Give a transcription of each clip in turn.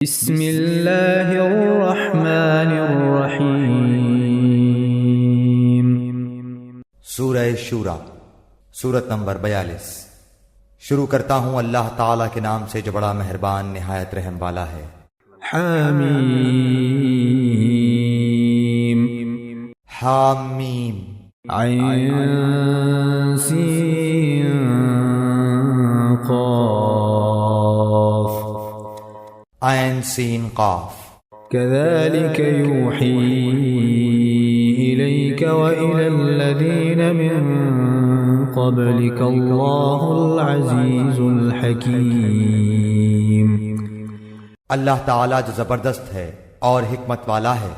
بسم اللہ الرحمن الرحیم۔ سورہ شورى، سورت نمبر 42۔ شروع کرتا ہوں اللہ تعالیٰ کے نام سے جو بڑا مہربان نہایت رحم والا ہے۔ حامیم حامیم عین سین قاف عین سین قاف۔ كذلك يوحي إليك وإلى الذين من قبلك الله العزيز الحكيم۔ اللہ تعالیٰ جو زبردست ہے اور حکمت والا ہے،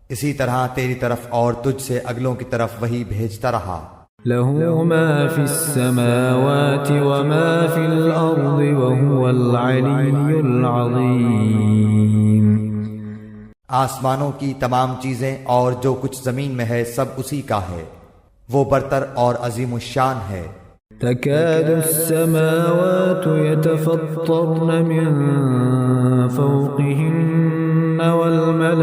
اسی طرح تیری طرف اور تجھ سے اگلوں کی طرف وہی بھیجتا رہا۔ له ما في السماوات وما في الأرض وهو العلي العظيم۔ آسمانوں کی تمام چیزیں اور جو کچھ زمین میں ہے سب اسی کا ہے، وہ برتر اور عظیم الشان ہے۔ تكاد السماوات يتفطرن من فوقهن والملائكة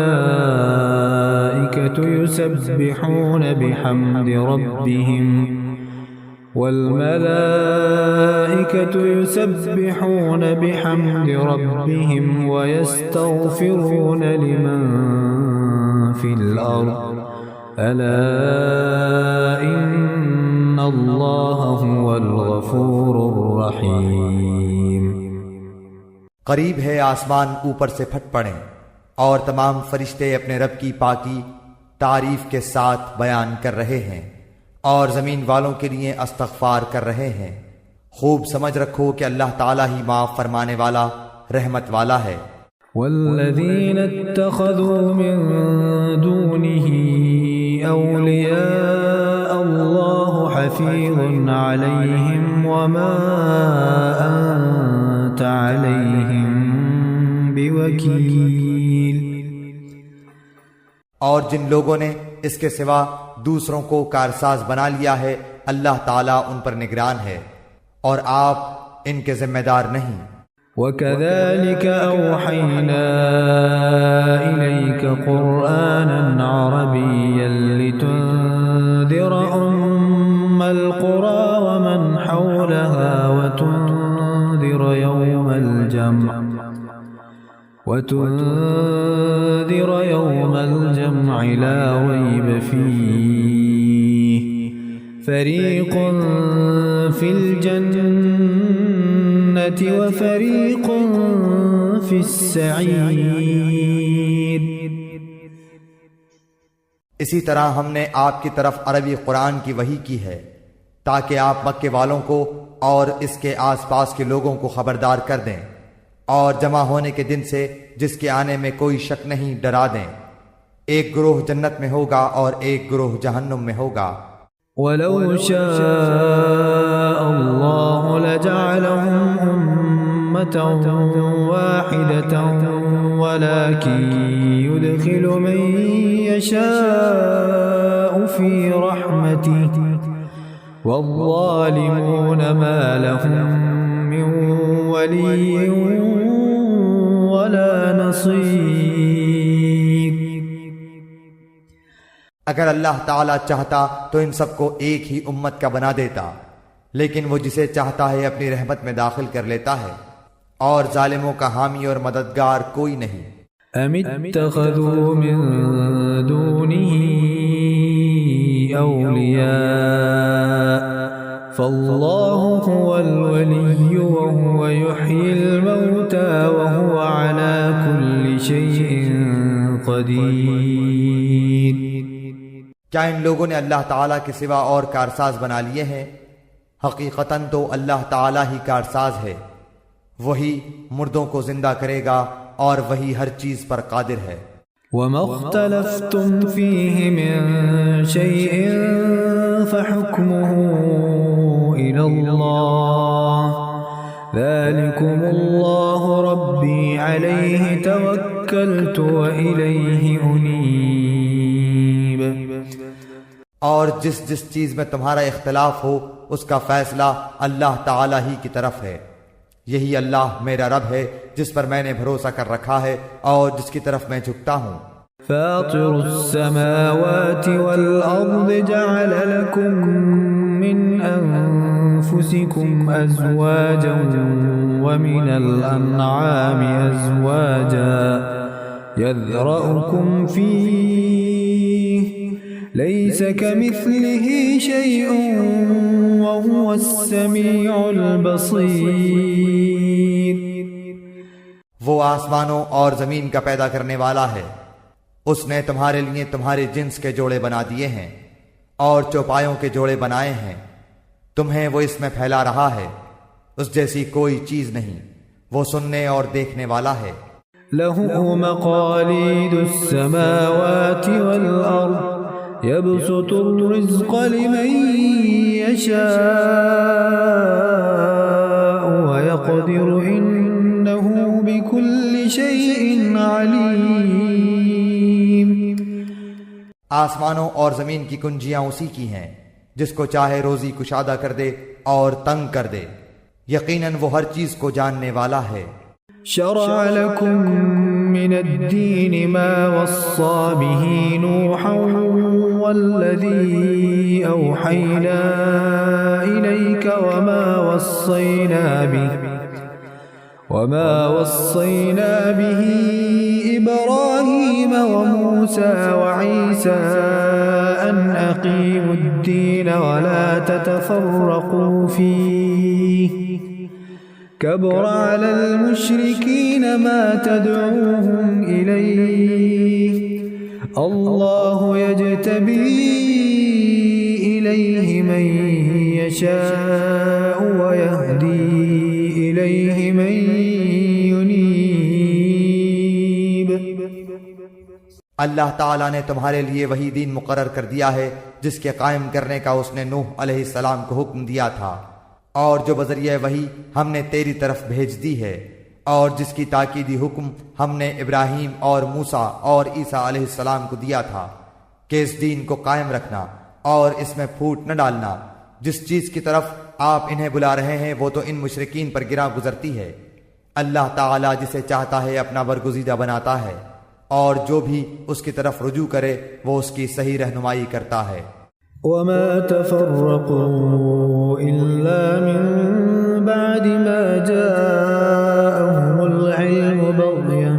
يسبحون بحمد ربهم ويستغفرون لمن في الأرض ألا إن الله هو الغفور الرحيم۔ قریب ہے آسمان اوپر سے پھٹ پڑیں اور تمام فرشتے اپنے رب کی پاکی تعریف کے ساتھ بیان کر رہے ہیں اور زمین والوں کے لیے استغفار کر رہے ہیں۔ خوب سمجھ رکھو کہ اللہ تعالیٰ ہی معاف فرمانے والا رحمت والا ہے۔ والذین اتخذوا من دونه اولیاء اللہ حفیظ علیہم وما انت علیہم بوکیل۔ اور جن لوگوں نے اس کے سوا دوسروں کو کارساز بنا لیا ہے، اللہ تعالیٰ ان پر نگران ہے اور آپ ان کے ذمہ دار نہیں۔ وَكَذَلِكَ أَوْحَيْنَا إِلَيْكَ قُرْآنًا عَرَبِيًّا لِتُنذِرَ أُمَّ الْقُرَى وَمَنْ حَوْلَهَا وَتُنذِرَ يَوْمَ الْجَمْعِ لَا رَيْبَ فِيهِ فَرِيقٌ فِي الْجَنَّةِ وَفَرِيقٌ فِي السَّعِيرِ۔ اسی طرح ہم نے آپ کی طرف عربی قرآن کی وحی کی ہے تاکہ آپ مکے والوں کو اور اس کے آس پاس کے لوگوں کو خبردار کر دیں اور جمع ہونے کے دن سے جس کے آنے میں کوئی شک نہیں ڈرا دیں۔ ایک گروہ جنت میں ہوگا اور ایک گروہ جہنم میں ہوگا۔ وَلَوْ شَاءَ اللَّهُ لَجَعَلَهُمْ أُمَّةً وَاحِدَةً وَلَكِنْ يُدْخِلُ مَن يَشَاءُ فِي رَحْمَتِهِ وَالظَّالِمُونَ مَا لَهُم مِّن وَلِيٍّ وَلَا نَصِيرٍ۔ اگر اللہ تعالیٰ چاہتا تو ان سب کو ایک ہی امت کا بنا دیتا، لیکن وہ جسے چاہتا ہے اپنی رحمت میں داخل کر لیتا ہے، اور ظالموں کا حامی اور مددگار کوئی نہیں۔ ام اتخذوا من دونه اولیاء فالله هو الولی وهو يحيي الموتى وهو على كل شيء قدیر۔ کیا ان لوگوں نے اللہ تعالیٰ کے سوا اور کارساز بنا لیے ہیں؟ حقیقتاً تو اللہ تعالیٰ ہی کارساز ہے، وہی مردوں کو زندہ کرے گا اور وہی ہر چیز پر قادر ہے۔ وَمَا اخْتَلَفْتُمْ فِيهِ مِن شَيْءٍ فَحُكْمُهُ إِلَى اللَّهِ ذَلِكُمُ اللَّهُ رَبِّي عَلَيْهِ تَوَكَّلْتُ وَإِلَيْهِ أُنِيبُ۔ اور جس چیز میں تمہارا اختلاف ہو اس کا فیصلہ اللہ تعالیٰ ہی کی طرف ہے، یہی اللہ میرا رب ہے جس پر میں نے بھروسہ کر رکھا ہے اور جس کی طرف میں جھکتا ہوں۔ فاطر السماوات والأرض جعل لكم من أنفسكم أزواجا ومن الأنعام أزواجا يذرأكم فيه ليس كمثله شيء وهو السميع البصير۔ وہ آسمانوں اور زمین کا پیدا کرنے والا ہے، اس نے تمہارے لیے تمہارے جنس کے جوڑے بنا دیے ہیں اور چوپایوں کے جوڑے بنائے ہیں، تمہیں وہ اس میں پھیلا رہا ہے، اس جیسی کوئی چیز نہیں، وہ سننے اور دیکھنے والا ہے۔ لَهُ مَقَالِيدُ السَّمَاوَاتِ وَالْأَرْضِ يَبْسُطُ الرِّزْقَ لِمَن يَشَاءُ وَيَقْدِرُ إِنَّهُ بِكُلِّ شَيْءٍ عَلِيمٌ۔ آسمانوں اور زمین کی کنجیاں اسی کی ہیں، جس کو چاہے روزی کشادہ کر دے اور تنگ کر دے، یقیناً وہ ہر چیز کو جاننے والا ہے۔ شرع لكم من الدين ما وصى به نوحا والذي أوحينا إليك وما وصينا به إبراهيم وموسى وعيسى أن أقيموا الدين ولا تتفرقوا فيه كبر على المشركين ما تدعوهم إليه الله يجتبي إليه من يشاء ويهدي إليه من ينيب۔ اللہ تعالیٰ نے تمہارے لیے وہی دین مقرر کر دیا ہے جس کے قائم کرنے کا اس نے نوح علیہ السلام کو حکم دیا تھا، اور جو بذریعہ وحی ہم نے تیری طرف بھیج دی ہے، اور جس کی تاکیدی حکم ہم نے ابراہیم اور موسیٰ اور عیسیٰ علیہ السلام کو دیا تھا کہ اس دین کو قائم رکھنا اور اس میں پھوٹ نہ ڈالنا۔ جس چیز کی طرف آپ انہیں بلا رہے ہیں وہ تو ان مشرکین پر گراں گزرتی ہے۔ اللہ تعالیٰ جسے چاہتا ہے اپنا برگزیدہ بناتا ہے، اور جو بھی اس کی طرف رجوع کرے وہ اس کی صحیح رہنمائی کرتا ہے۔ وما تفرقوا إلا من بعد ما جاءهم العلم بغيا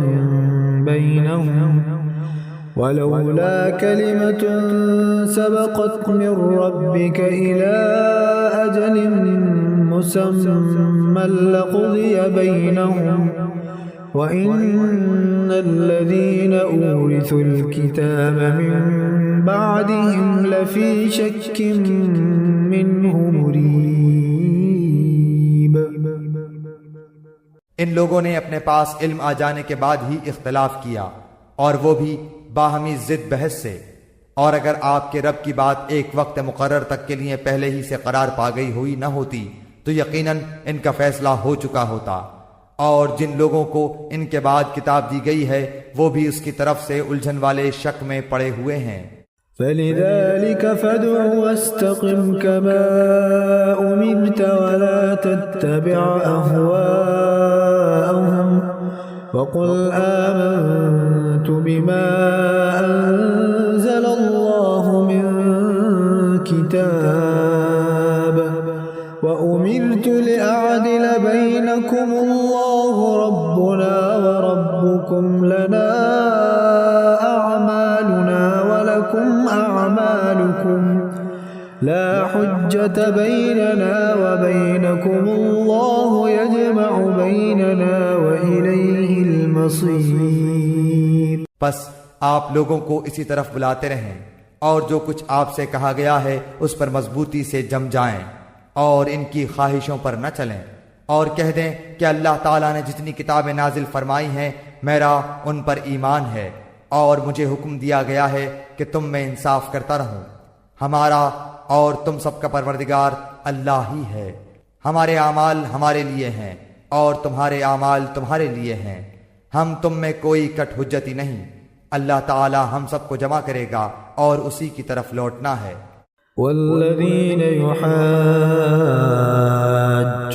بينهم ولولا كلمة سبقت من ربك إلى أجل مسمى لقضي بينهم وَإِنَّ الَّذِينَ أُورِثُوا الْكِتَابَ مِنْ بَعْدِهِمْ لَفِي شَكٍّ مِّنْهُ مُرِيبٍ۔ ان لوگوں نے اپنے پاس علم آ جانے کے بعد ہی اختلاف کیا، اور وہ بھی باہمی ضد بحث سے، اور اگر آپ کے رب کی بات ایک وقت مقرر تک کے لیے پہلے ہی سے قرار پا گئی ہوئی نہ ہوتی تو یقیناً ان کا فیصلہ ہو چکا ہوتا، اور جن لوگوں کو ان کے بعد کتاب دی گئی ہے وہ بھی اس کی طرف سے الجھن والے شک میں پڑے ہوئے ہیں۔ فَلِذَلِكَ فَادْعُ وَاسْتَقِمْ كَمَا أُمِرْتَ وَلَا تَتَّبِعْ أَهْوَاءَهُمْ وَقُلْ آمَنْتُ بِمَا أَنزَلَ اللَّهُ مِنْ كِتَابٍ وَأُمِرْتُ لِأَعْدِلَ بَيْنَكُمُ اللَّهُ رَبُّنَا وَرَبُّكُمْ لَنَا أَعْمَالُنَا وَلَكُمْ أَعْمَالُكُمْ لَا حُجَّةَ بَيْنَنَا وَبَيْنَكُمُ اللَّهُ يَجْمَعُ بَيْنَنَا وَإِلَيْهِ الْمَصِيرُ۔ پس آپ لوگوں کو اسی طرف بلاتے رہیں، اور جو کچھ آپ سے کہا گیا ہے اس پر مضبوطی سے جم جائیں اور ان کی خواہشوں پر نہ چلیں، اور کہہ دیں کہ اللہ تعالیٰ نے جتنی کتابیں نازل فرمائی ہیں میرا ان پر ایمان ہے، اور مجھے حکم دیا گیا ہے کہ تم میں انصاف کرتا رہوں۔ ہمارا اور تم سب کا پروردگار اللہ ہی ہے، ہمارے اعمال ہمارے لیے ہیں اور تمہارے اعمال تمہارے لیے ہیں، ہم تم میں کوئی کٹ حجتی نہیں۔ اللہ تعالیٰ ہم سب کو جمع کرے گا اور اسی کی طرف لوٹنا ہے۔ والذین یحاجون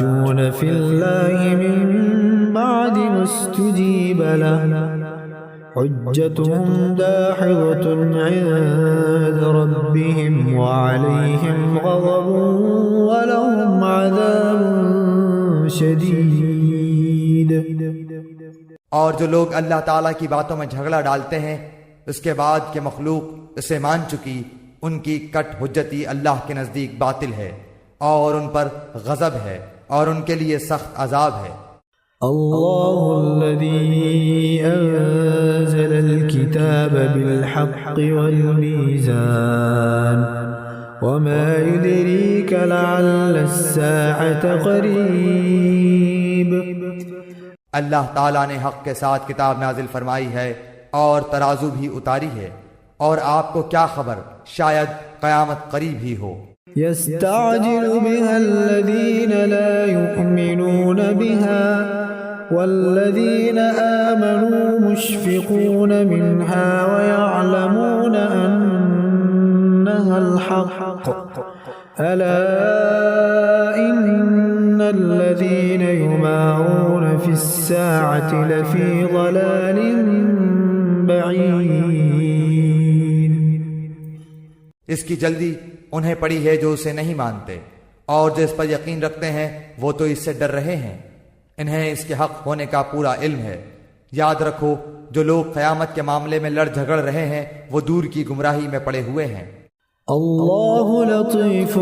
يحاجون في الله من بعد ما استجيب له حجتهم داحضة عند ربهم وعليهم غضب ولهم عذاب شدید۔ اور جو لوگ اللہ تعالیٰ کی باتوں میں جھگڑا ڈالتے ہیں اس کے بعد کہ مخلوق اسے مان چکی، ان کی کٹ حجتی اللہ کے نزدیک باطل ہے اور ان پر غضب ہے اور ان کے لیے سخت عذاب ہے۔ اللہ الذی انزل الكتاب بالحق والمیزان وما يدريك لعل الساعة قریب۔ اللہ تعالیٰ نے حق کے ساتھ کتاب نازل فرمائی ہے اور ترازو بھی اتاری ہے، اور آپ کو کیا خبر، شاید قیامت قریب ہی ہو۔ يستعجل بها الذين لا يؤمنون بها والذين آمنوا مشفقون منها ويعلمون أنها الحق ألا إن الذين يمارون في الساعة لفي ضلال بعيد۔ اس کی جلدی انہیں پڑی ہے جو اسے نہیں مانتے، اور جو اس پر یقین رکھتے ہیں وہ تو اس سے ڈر رہے ہیں، انہیں اس کے حق ہونے کا پورا علم ہے۔ یاد رکھو جو لوگ قیامت کے معاملے میں لڑ جھگڑ رہے ہیں وہ دور کی گمراہی میں پڑے ہوئے ہیں۔ اللہ لطیف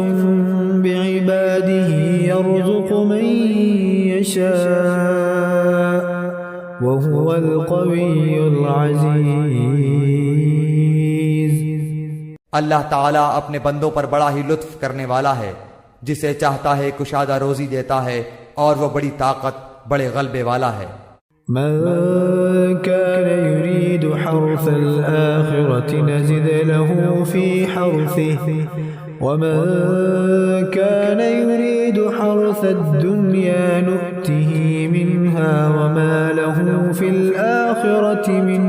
بعباده يرزق من يشاء وهو القوي العزيز۔ اللہ تعالیٰ اپنے بندوں پر بڑا ہی لطف کرنے والا ہے، جسے چاہتا ہے کشادہ روزی دیتا ہے، اور وہ بڑی طاقت بڑے غلبے والا ہے۔ من كان يريد حرث الآخرة نزد له في حرثه ومن كان يريد حرث الدنيا نؤته منها وما له في الآخرة من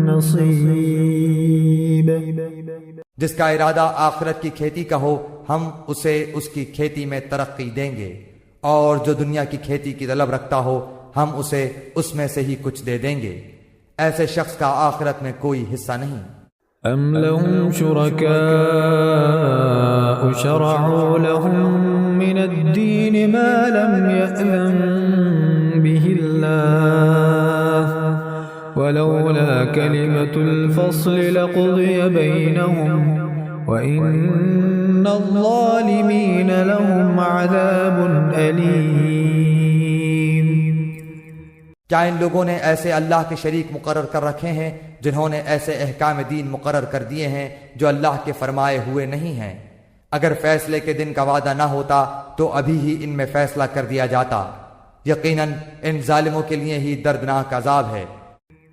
نصيب۔ جس کا ارادہ آخرت کی کھیتی کا ہو ہم اسے اس کی کھیتی میں ترقی دیں گے، اور جو دنیا کی کھیتی کی طلب رکھتا ہو ہم اسے اس میں سے ہی کچھ دے دیں گے۔ ایسے شخص کا آخرت میں کوئی حصہ نہیں۔ ام لهم شركاء شرعوا لهم من الدين ما لم يأذن به الله ولولا كلمة الفصل لقضي بينهم وإن الظالمين لهم عذاب أليم۔ کیا ان لوگوں نے ایسے اللہ کے شریک مقرر کر رکھے ہیں جنہوں نے ایسے احکام دین مقرر کر دیے ہیں جو اللہ کے فرمائے ہوئے نہیں ہیں؟ اگر فیصلے کے دن کا وعدہ نہ ہوتا تو ابھی ہی ان میں فیصلہ کر دیا جاتا، یقیناً ان ظالموں کے لیے ہی دردناک عذاب ہے۔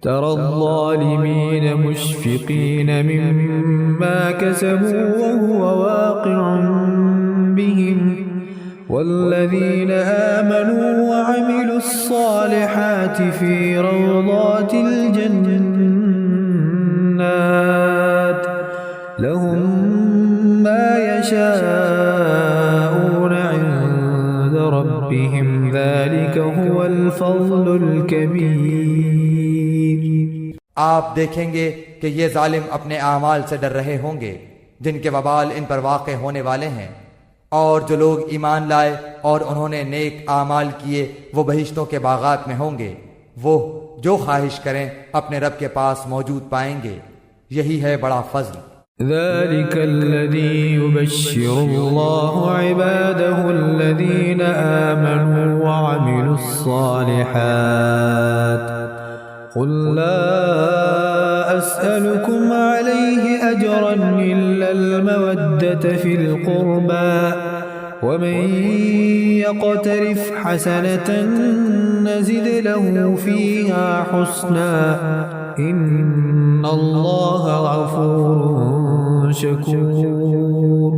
ترى الظالمين مشفقين مما كسبوا وهو واقع بهم والذين آمنوا وعملوا الصالحات في روضات الجنات لهم ما يشاءون عند ربهم ذلك هو الفضل الكبير۔ آپ دیکھیں گے کہ یہ ظالم اپنے اعمال سے ڈر رہے ہوں گے جن کے وبال ان پر واقع ہونے والے ہیں، اور جو لوگ ایمان لائے اور انہوں نے نیک اعمال کیے وہ بہشتوں کے باغات میں ہوں گے، وہ جو خواہش کریں اپنے رب کے پاس موجود پائیں گے، یہی ہے بڑا فضل۔ ذلك الذي يبشر الله عباده الذين آمنوا وعملوا الصالحات قل لا أسألكم عليه أجرا إلا المودة في القربى ومن يقترف حسنة نزد له فيها حسنا إن الله غفور شكور۔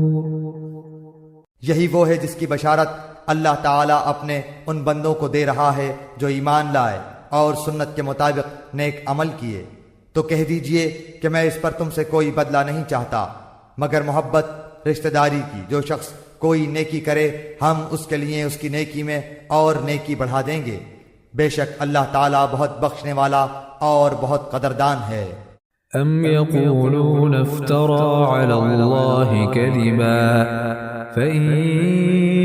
یہی وہ ہے جس کی بشارت اللہ تعالیٰ اپنے ان بندوں کو دے رہا ہے جو ایمان لائے اور سنت کے مطابق نیک عمل کیے، تو کہہ دیجئے کہ میں اس پر تم سے کوئی بدلہ نہیں چاہتا مگر محبت رشتہ داری کی۔ جو شخص کوئی نیکی کرے ہم اس کے لیے اس کی نیکی میں اور نیکی بڑھا دیں گے، بے شک اللہ تعالیٰ بہت بخشنے والا اور بہت قدردان ہے۔ أم يقولون افترى على الله كذبا فإن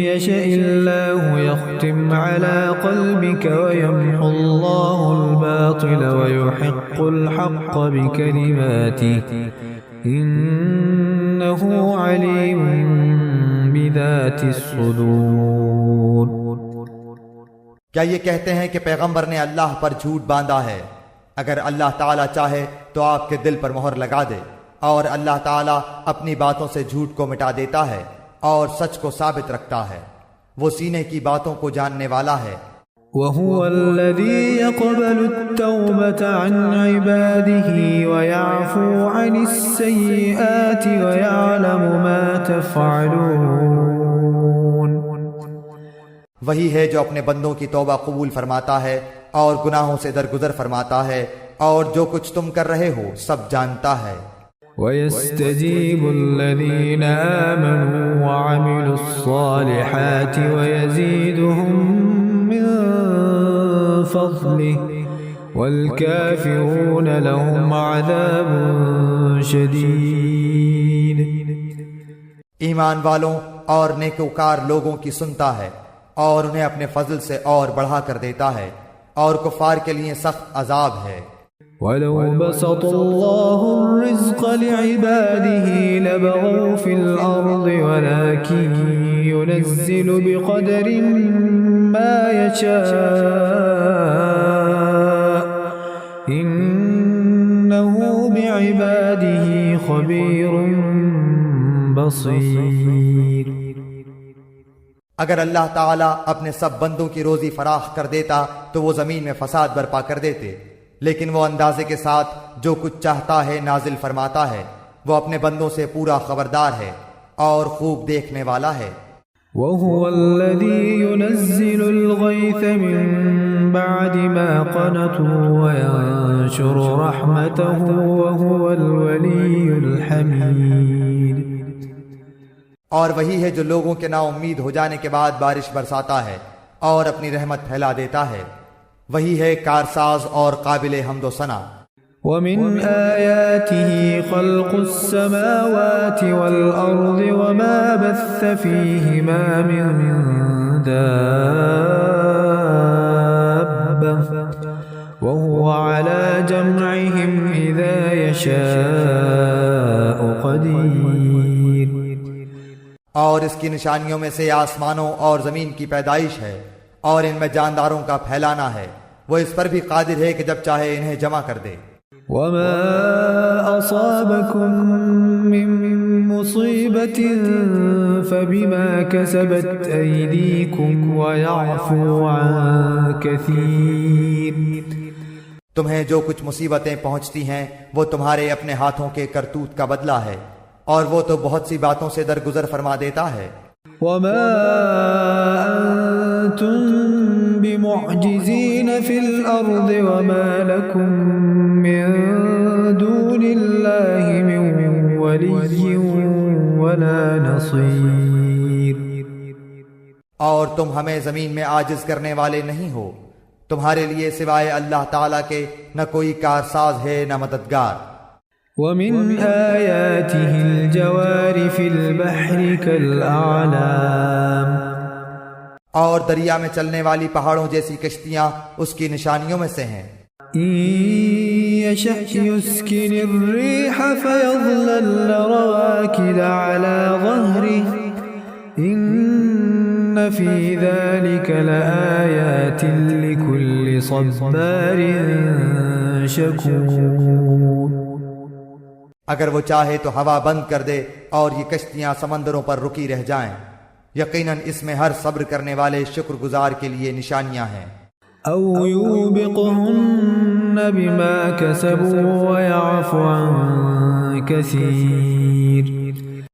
يشأ الله يختم على قلبك ويمحو الله الباطل ويحق الحق بكلماته إنه عليم بذات الصدور۔ کیا یہ کہتے ہیں کہ پیغمبر نے اللہ پر جھوٹ باندھا ہے؟ اگر اللہ تعالیٰ چاہے تو آپ کے دل پر مہر لگا دے، اور اللہ تعالیٰ اپنی باتوں سے جھوٹ کو مٹا دیتا ہے اور سچ کو ثابت رکھتا ہے، وہ سینے کی باتوں کو جاننے والا ہے۔ وهو الذي يقبل التوبة عن عباده ويعفو عن السيئات ويعلم ما تفعلون۔ وہی ہے جو اپنے بندوں کی توبہ قبول فرماتا ہے اور گناہوں سے درگزر فرماتا ہے، اور جو کچھ تم کر رہے ہو سب جانتا ہے۔ ويستجيب الذين آمنوا وعملوا الصالحات ويزيدهم من فضله والكافرون لهم عذاب شديد۔ ایمان والوں اور نیکوکار لوگوں کی سنتا ہے اور انہیں اپنے فضل سے اور بڑھا کر دیتا ہے، اور کفار کے لیے سخت عذاب ہے۔ وَلَوْ بَسَطَ اللَّهُ الرِّزْقَ لِعِبَادِهِ لَبَغَوْا فِي الْأَرْضِ وَلَكِنْ يُنَزِّلُ بِقَدَرٍ مَا يَشَاءُ إِنَّهُ بِعِبَادِهِ خَبِيرٌ بَصِيرٌ۔ اگر اللہ تعالیٰ اپنے سب بندوں کی روزی فراخ کر دیتا تو وہ زمین میں فساد برپا کر دیتے، لیکن وہ اندازے کے ساتھ جو کچھ چاہتا ہے نازل فرماتا ہے، وہ اپنے بندوں سے پورا خبردار ہے اور خوب دیکھنے والا ہے۔ وَهُوَ الَّذِي يُنَزِّلُ الْغَيْثَ مِن بَعْدِ مَا قَنَطُوا وَيَنشُرُ رَحْمَتَهُ وَهُوَ الْوَلِيُّ الْحَمِيدُ۔ اور وہی ہے جو لوگوں کے نا امید ہو جانے کے بعد بارش برساتا ہے اور اپنی رحمت پھیلا دیتا ہے، وہی ہے کارساز اور قابل حمد و ثنا۔ وَمِنْ آيَاتِهِ خَلْقُ السَّمَاوَاتِ وَالْأَرْضِ وَمَا بَثَّ فِيهِمَا مِن دَابَّةٍ وَهُوَ عَلَى جَمْعِهِمْ إِذَا يَشَاءُ قَدِيرٌ۔ اور اس کی نشانیوں میں سے آسمانوں اور زمین کی پیدائش ہے اور ان میں جانداروں کا پھیلانا ہے، وہ اس پر بھی قادر ہے کہ جب چاہے انہیں جمع کر دے۔ وَمَا أَصَابَكُم مِّن مُّصِيبَةٍ فَبِمَا كَسَبَتْ أَيْدِيكُمْ وَيَعْفُو عَن كَثِيرٍ۔ تمہیں جو کچھ مصیبتیں پہنچتی ہیں وہ تمہارے اپنے ہاتھوں کے کرتوت کا بدلہ ہے، اور وہ تو بہت سی باتوں سے درگزر فرما دیتا ہے۔ وَمَا أَنتُم بِمُعْجِزِينَ فِي الْأَرْضِ وَمَا لَكُم مِّن دُونِ اللَّهِ مِن وَلِيٍّ وَلَا نَصِيرٍ۔ اور تم ہمیں زمین میں عاجز کرنے والے نہیں ہو، تمہارے لیے سوائے اللہ تعالیٰ کے نہ کوئی کارساز ہے نہ مددگار۔ وَمِنْ آيَاتِهِ الْجَوَارِ فِي الْبَحْرِ كَالْأَعْلَامِ۔ اور دریا میں چلنے والی پہاڑوں جیسی کشتیاں اس کی نشانیوں میں سے ہیں۔ إِن يَشَأْ يُسْكِنِ الرِّيحَ فَيَظْلَلْنَ رَوَاكِدَ عَلَى ظَهْرِهِ إِنَّ فِي ذَلِكَ لَآيَاتٍ لِكُلِّ صَبَّارٍ شَكُورٍ۔ اگر وہ چاہے تو ہوا بند کر دے اور یہ کشتیاں سمندروں پر رکی رہ جائیں، یقیناً اس میں ہر صبر کرنے والے شکر گزار کے لیے نشانیاں ہیں۔ أَوْ يُوبِقْهُنَّ بِمَا كَسَبُوا وَيَعْفُ عَن كَثِيرٍ۔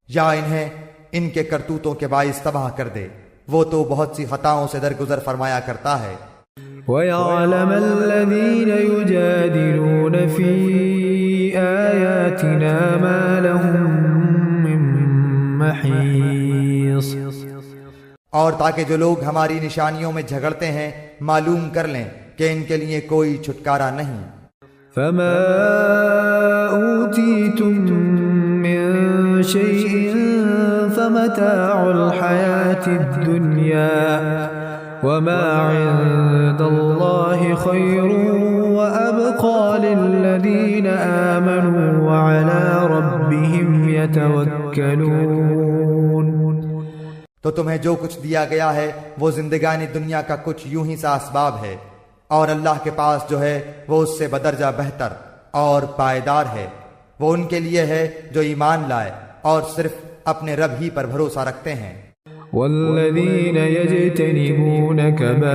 یا انہیں ان کے کرتوتوں کے باعث تباہ کر دے، وہ تو بہت سی خطاؤں سے درگزر فرمایا کرتا ہے۔ وَيَعْلَمَ الَّذِينَ يُجَادِلُونَ فِي آيَاتِنَا مَا لَهُم مِّن مَّحِيصٍ۔ اور تاکہ جو لوگ ہماری نشانیوں میں جھگڑتے ہیں معلوم کر لیں کہ ان کے لیے کوئی چھٹکارا نہیں۔ فما أوتيتم من شيء فمتاع الحياة الدنيا وما عند الله خير وأبقى للذين آمنوا وعلى ربهم يتوكلون۔ تو تمہیں جو کچھ دیا گیا ہے وہ زندگانی دنیا کا کچھ یوں ہی سا اسباب ہے، اور اللہ کے پاس جو ہے وہ اس سے بدرجہ بہتر اور پائیدار ہے۔ وہ ان کے لیے ہے جو ایمان لائے اور صرف اپنے رب ہی پر بھروسہ رکھتے ہیں۔ والذين يجتنبون كبائر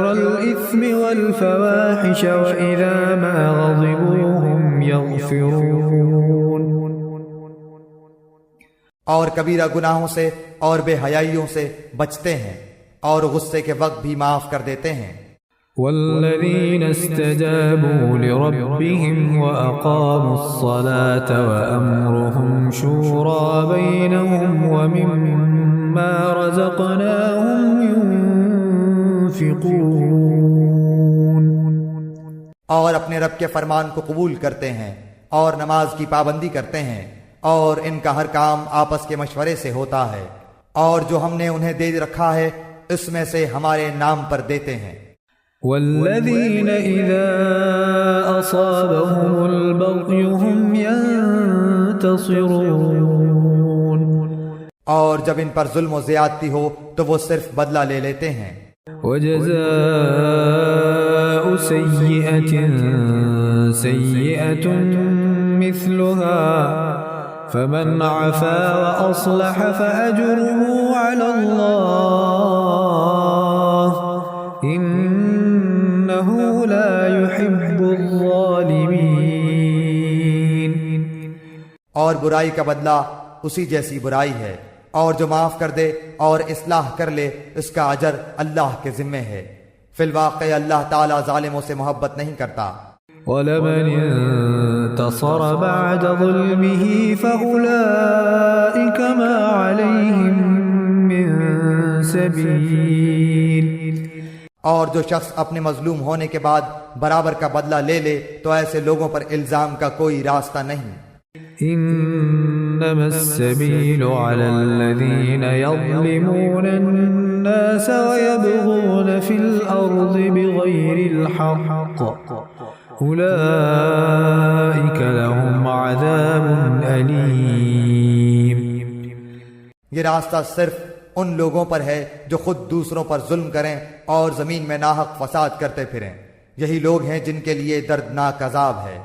الإثم والفواحش وإذا ما غضبوا هم يغفرون۔ اور کبیرہ گناہوں سے اور بے حیائیوں سے بچتے ہیں اور غصے کے وقت بھی معاف کر دیتے ہیں۔ والذين استجابوا لربهم وأقاموا الصلاة وأمرهم شورى بينهم ومما رزقناهم ينفقون۔ اور اپنے رب کے فرمان کو قبول کرتے ہیں اور نماز کی پابندی کرتے ہیں، اور ان کا ہر کام آپس کے مشورے سے ہوتا ہے، اور جو ہم نے انہیں دے رکھا ہے اس میں سے ہمارے نام پر دیتے ہیں۔ والذين إذا أصابهم البغي هم ينتصرون۔ اور جب ان پر ظلم و زیادتی ہو تو وہ صرف بدلہ لے لیتے ہیں۔ وجزاء سيئة سيئة مثلها فمن عفا وأصلح فأجره على الله إنه لا يحب الظالمين۔ اور برائی کا بدلہ اسی جیسی برائی ہے، اور جو معاف کر دے اور اصلاح کر لے اس کا اجر اللہ کے ذمے ہے۔ فی الواقع اللہ تعالی ظالموں سے محبت نہیں کرتا۔ وَلَمَنِ انتصر بعد ظلمه فأولئك ما عليهم من سبيل۔ اور جو شخص اپنے مظلوم ہونے کے بعد برابر کا بدلہ لے لے تو ایسے لوگوں پر الزام کا کوئی راستہ نہیں۔ إنما السبيل على الذين يظلمون الناس ويبغون في الأرض بغير الحق أولئك لهم عذاب أليم۔ یہ راستہ صرف ان لوگوں پر ہے جو خود دوسروں پر ظلم کریں اور زمین میں ناحق فساد کرتے پھریں، یہی لوگ ہیں جن کے لیے دردناک عذاب ہے۔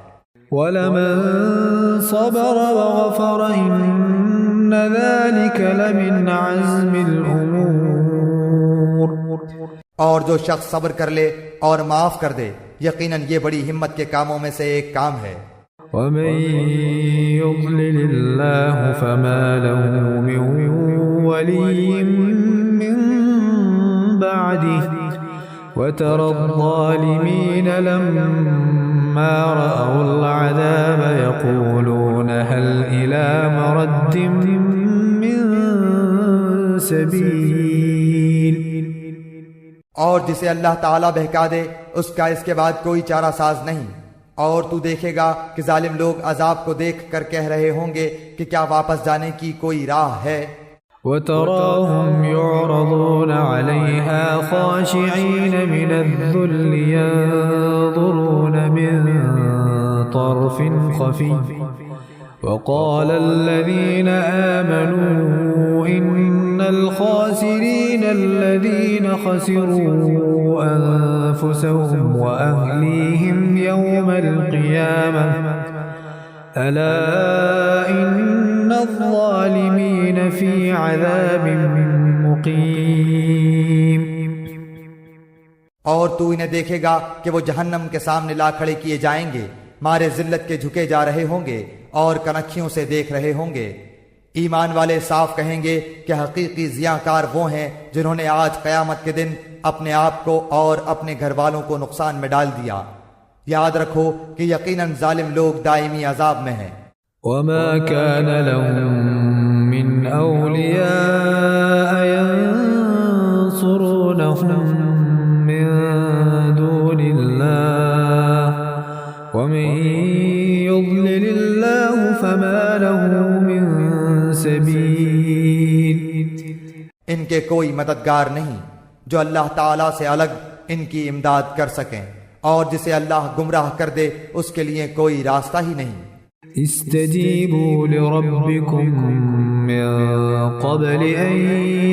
وَلَمَن صَبَرَ وَغَفَرَ إِنَّ ذَلِكَ لَمِنْ عَزْمِ الْأُمُورِ۔ اور جو شخص صبر کر لے اور معاف کر دے یقیناً یہ بڑی ہمت کے کاموں میں سے ایک کام ہے۔ وَمَن يُضْلِلِ اللَّهُ فَمَا لَهُ مِن وَلِيٍّ مِّن بَعْدِهِ وَتَرَى الظَّالِمِينَ لَمَّا رَأَوُا الْعَذَابَ يَقُولُونَ هَلْ إِلَى مَرَدٍّ مِّن سَبِيلٍ۔ اور جسے اللہ تعالیٰ بہکا دے اس کا اس کے بعد کوئی چارہ ساز نہیں، اور تو دیکھے گا کہ ظالم لوگ عذاب کو دیکھ کر کہہ رہے ہوں گے کہ کیا واپس جانے کی کوئی راہ ہے۔ وَتَرَاهُمْ يُعْرَضُونَ عَلَيْهَا خَاشِعِينَ مِنَ الذُّلِّ يَنظُرُونَ مِن طَرْفٍ خَفِيٍّ وَقَالَ الَّذِينَ آمَنُوا إِنَّ الْخَاسِرِينَ الَّذِينَ خَسِرُوا أَنفُسَهُمْ وَأَهْلِيهِمْ يَوْمَ الْقِيَامَةِ أَلَا إِنَّ الظَّالِمِينَ فِي عَذَابٍ مُقِيمٍ۔ اور تو انہیں دیکھے گا کہ وہ جہنم کے سامنے لا کھڑے کیے جائیں گے، مارے ذلت کے جھکے جا رہے ہوں گے اور کنکھیوں سے دیکھ رہے ہوں گے۔ ایمان والے صاف کہیں گے کہ حقیقی زیاں کار وہ ہیں جنہوں نے آج قیامت کے دن اپنے آپ کو اور اپنے گھر والوں کو نقصان میں ڈال دیا۔ یاد رکھو کہ یقیناً ظالم لوگ دائمی عذاب میں ہیں۔ وَمَا كَانَ لَهُم مِّنْ أَوْلِيَاءَ يدعونهم من دون الله ومن يضلل الله فما له من سبيل ان کے کوئی مددگار نہیں جو اللہ تعالیٰ سے الگ ان کی امداد کر سکیں، اور جسے اللہ گمراہ کر دے اس کے لیے کوئی راستہ ہی نہیں۔ استجیبوا لربکم من قبل ان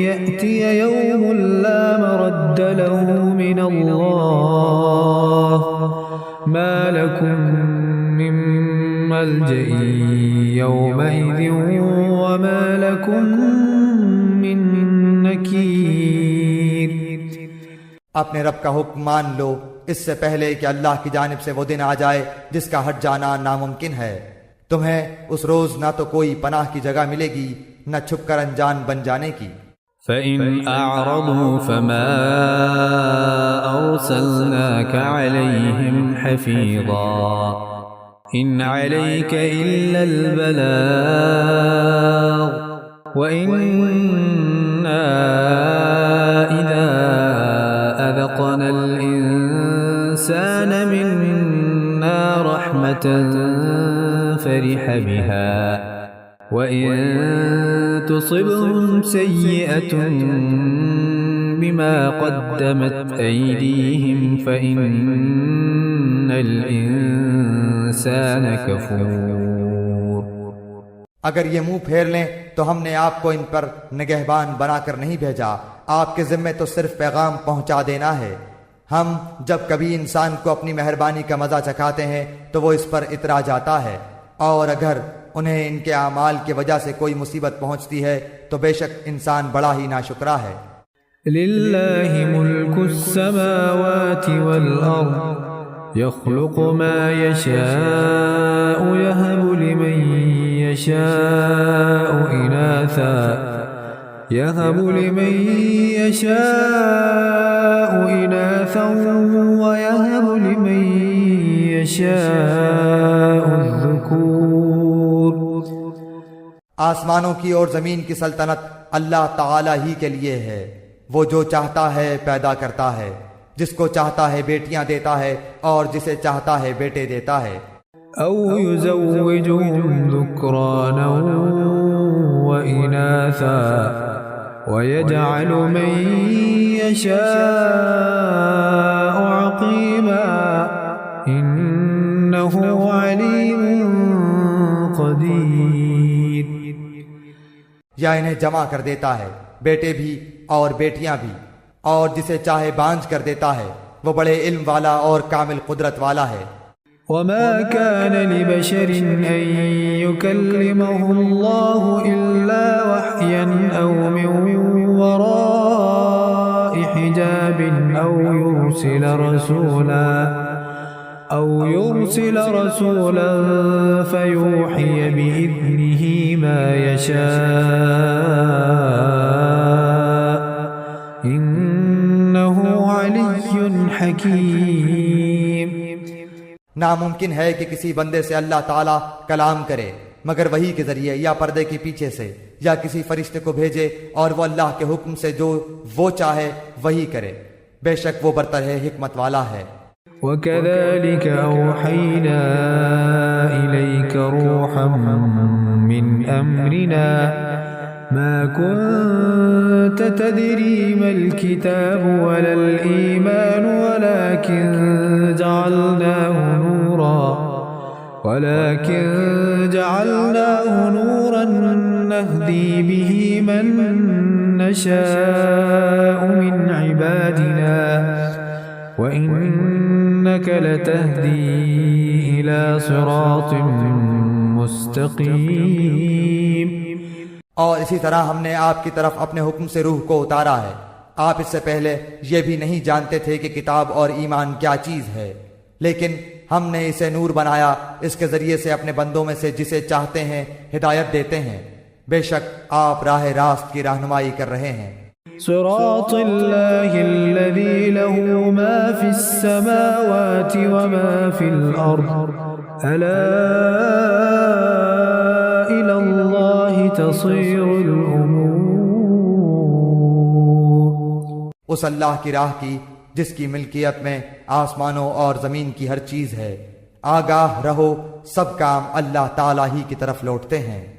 یأتی یوم لا مرد له من اللہ ما لکم من ملجأ یومئذ وما لکم من نکیر۔ اپنے رب کا حکم مان لو اس سے پہلے کہ اللہ کی جانب سے وہ دن آ جائے جس کا ہٹ جانا ناممکن ہے۔ تمہیں اس روز نہ تو کوئی پناہ کی جگہ ملے گی نہ چھپ کر انجان بن جانے کی۔ فَإِنْ أَعْرَضُوا فَمَا أَرْسَلْنَاكَ عَلَيْهِمْ حَفِيظًا إِنْ عَلَيْكَ إِلَّا الْبَلَاغُ وَإِنَّا إِذَا أَذَقْنَا الْإِنسَانَ مِنَّا رَحْمَةً فَرِحَ بِهَا وَإِن تُصِبْهُمْ سَيِّئَةٌ بِمَا قَدَّمَتْ أَيْدِيهِمْ فَإِنَّ الْإِنسَانَ كَفُورٌ۔ اگر یہ منہ پھیر لیں تو ہم نے آپ کو ان پر نگہبان بنا کر نہیں بھیجا، آپ کے ذمے تو صرف پیغام پہنچا دینا ہے۔ ہم جب کبھی انسان کو اپنی مہربانی کا مزہ چکھاتے ہیں تو وہ اس پر اترا جاتا ہے، اور اگر انہیں ان کے اعمال کی وجہ سے کوئی مصیبت پہنچتی ہے تو بے شک انسان بڑا ہی ناشکرا ہے۔ للہ ملک السماوات والارض يخلق ما يشاء يهب لمن يشاء إناثا ويهب لمن يشاء الذكور۔ آسمانوں کی اور زمین کی سلطنت اللہ تعالی ہی کے لیے ہے، وہ جو چاہتا ہے پیدا کرتا ہے، جس کو چاہتا ہے بیٹیاں دیتا ہے اور جسے چاہتا ہے بیٹے دیتا ہے۔ او يزوجهم ذكرانا وإناثا ويجعل من يشاء عقيما إنه عليم قدير۔ یا انہیں جمع کر دیتا ہے، بیٹے بھی اور بیٹیاں بھی، اور جسے چاہے بانجھ کر دیتا ہے، وہ بڑے علم والا اور کامل قدرت والا ہے۔ وما كان لبشر أن يكلمه الله إلا وحيا أو من وراء حجاب أو يرسل رسولا فيوحي بإذنه ما يشاء إنه علي حكيم۔ ناممکن ہے کہ کسی بندے سے اللہ تعالیٰ کلام کرے مگر وحی کے ذریعے یا پردے کے پیچھے سے، یا کسی فرشتے کو بھیجے اور وہ اللہ کے حکم سے جو وہ چاہے وحی کرے، بے شک وہ برتر ہے، حکمت والا ہے۔ وَكَذَلِكَ أَوْحَيْنَا إِلَيْكَ رُوحًا مِّنْ أَمْرِنَا مَا كُنْتَ تَدْرِي مَا الْكِتَابُ وَلَا الْإِيمَانُ وَلَكِنْ جَعَلْنَاهُ نُورًا نَهْدِي بِهِ مَن نَّشَاءُ مِنْ عِبَادِنَا وَإِنَّكَ لَتَهْدِي إِلَى صِرَاطٍ مُسْتَقِيمٍ۔ اور اسی طرح ہم نے آپ کی طرف اپنے حکم سے روح کو اتارا ہے۔ آپ اس سے پہلے یہ بھی نہیں جانتے تھے کہ کتاب اور ایمان کیا چیز ہے، لیکن ہم نے اسے نور بنایا، اس کے ذریعے سے اپنے بندوں میں سے جسے چاہتے ہیں ہدایت دیتے ہیں۔ بے شک آپ راہ راست کی رہنمائی کر رہے ہیں۔ صراط اللہ الذی له ما فی السماوات وما فی الارض الا الى اللہ تصیر الامور۔ اس اللہ کی راہ کی جس کی ملکیت میں آسمانوں اور زمین کی ہر چیز ہے۔ آگاہ رہو، سب کام اللہ تعالی ہی کی طرف لوٹتے ہیں۔